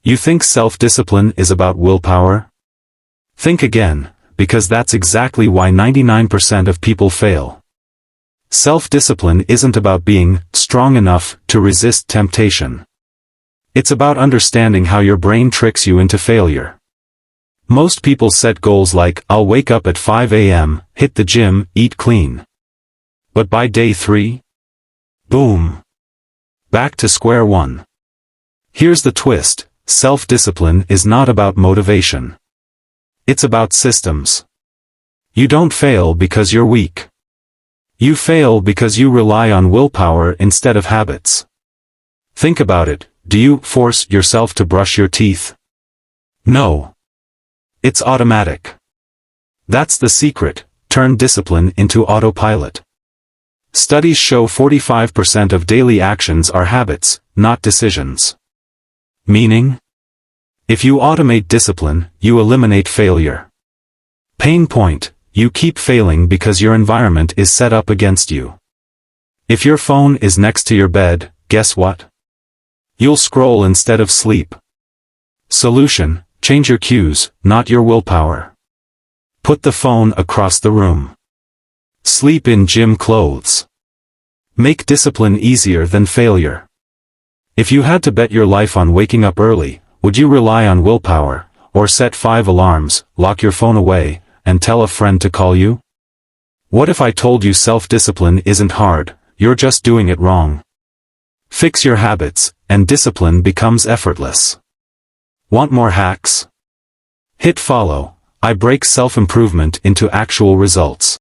You think self-discipline is about willpower? Think again, because that's exactly why 99% of people fail. Self-discipline isn't about being strong enough to resist temptation. It's about understanding how your brain tricks you into failure. Most people set goals like, I'll wake up at 5 a.m., hit the gym, eat clean. But by day 3? Boom! Back to square one. Here's the twist, self-discipline is not about motivation. It's about systems. You don't fail because you're weak. You fail because you rely on willpower instead of habits. Think about it, do you force yourself to brush your teeth? No. It's automatic. That's the secret, turn discipline into autopilot. Studies show 45% of daily actions are habits, not decisions. Meaning? If you automate discipline, you eliminate failure. Pain point, you keep failing because your environment is set up against you. If your phone is next to your bed, guess what? You'll scroll instead of sleep. Solution, change your cues, not your willpower. Put the phone across the room. Sleep in gym clothes. Make discipline easier than failure. If you had to bet your life on waking up early, would you rely on willpower, or set 5 alarms, lock your phone away, and tell a friend to call you? What if I told you self-discipline isn't hard, you're just doing it wrong? Fix your habits, and discipline becomes effortless. Want more hacks? Hit follow. I break self-improvement into actual results.